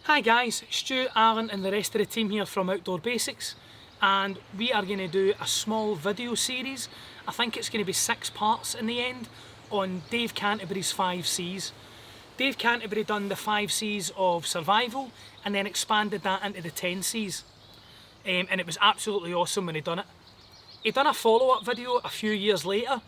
Hi guys, Stu, Alan and the rest of the team here from Outdoor Basics, and we are going to do a small video series. I think it's going to be 6 parts in the end on Dave Canterbury's 5C's. Dave Canterbury done the 5C's of survival and then expanded that into the 10C's, and it was absolutely awesome when he done it. He done a follow-up video a few years later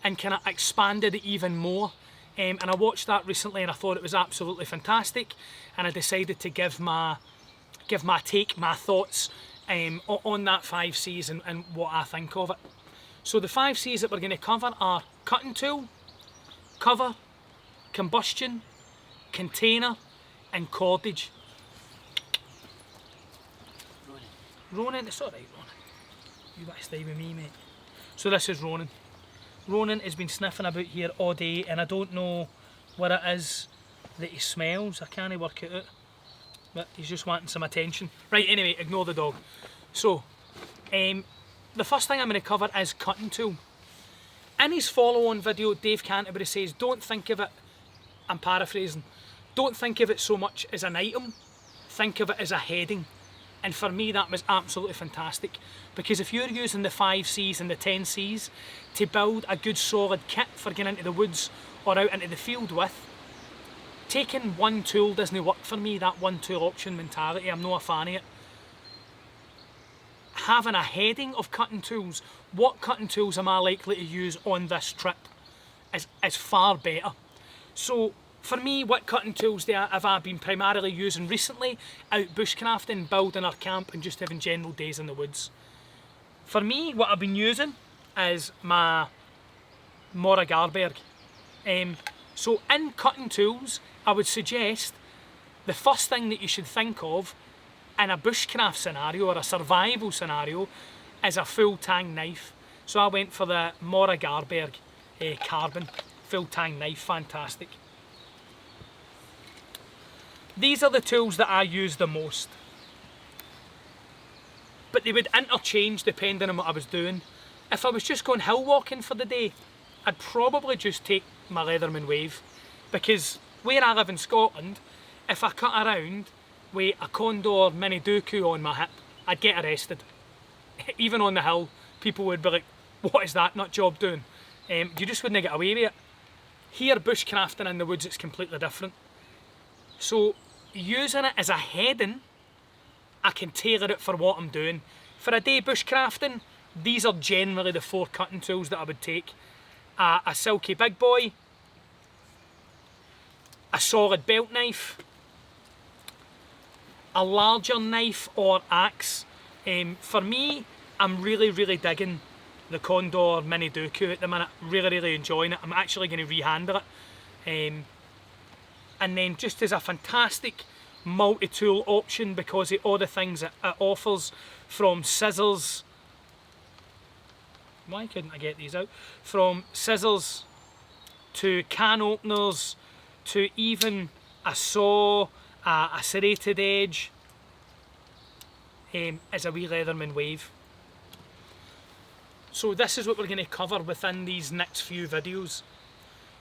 and kind of expanded it even more. And I watched that recently and I thought it was absolutely fantastic, and I decided to give my thoughts on that 5C's and what I think of it. So the 5C's that we're going to cover are cutting tool, cover, combustion, container and cordage. Ronan, it's alright Ronan. You better stay with me, mate. So this is Ronan. Ronan has been sniffing about here all day and I don't know what it is that he smells. I can't work it out, but he's just wanting some attention. Right, anyway, ignore the dog. So, the first thing I'm going to cover is cutting tool. In his follow-on video, Dave Canterbury says, don't think of it, I'm paraphrasing, don't think of it so much as an item, think of it as a heading. And for me that was absolutely fantastic, because if you're using the 5C's and the 10C's to build a good solid kit for getting into the woods or out into the field with, taking one tool doesn't work for me, that one tool option mentality. I'm not a fan of it. Having a heading of cutting tools, what cutting tools am I likely to use on this trip, is far better. So for me, what cutting tools have I been primarily using recently? Out bushcrafting, building our camp and just having general days in the woods. For me, what I've been using is my Garberg. So in cutting tools, I would suggest the first thing that you should think of in a bushcraft scenario or a survival scenario is a full tang knife. So I went for the Garberg carbon full tang knife, fantastic. These are the tools that I use the most, but they would interchange depending on what I was doing. If I was just going hill walking for the day, I'd probably just take my Leatherman Wave, because where I live in Scotland, if I cut around with a Condor Mini Dooku on my hip, I'd get arrested. Even on the hill, people would be like, what is that, not job doing? You just wouldn't get away with it. Here, bushcrafting in the woods, it's completely different. So using it as a heading, I can tailor it for what I'm doing. For a day bushcrafting, these are generally the 4 cutting tools that I would take. A silky big boy, a solid belt knife, a larger knife or axe. For me, I'm really digging the Condor Mini Dooku at the minute. Really enjoying it. I'm actually going to rehandle it. And then just as a fantastic multi-tool option because of all the things it offers, from scissors, why couldn't I get these out? From scissors to can openers to even a saw, a serrated edge, is a wee Leatherman Wave. So this is what we're going to cover within these next few videos.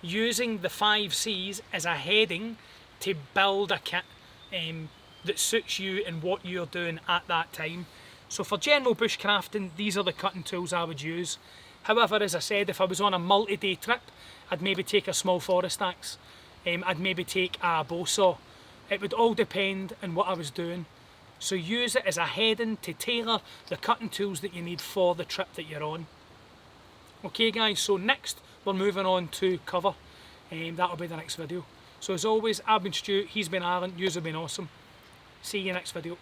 Using the 5C's as a heading to build a kit that suits you and what you're doing at that time. So for general bushcrafting, these are the cutting tools I would use. However, as I said, if I was on a multi-day trip, I'd maybe take a small forest axe. I'd maybe take a bow saw. It would all depend on what I was doing. So use it as a heading to tailor the cutting tools that you need for the trip that you're on. Okay guys, so next we're moving on to cover. That'll be the next video. So as always, I've been Stu, he's been Alan, yous have been awesome. See you next video.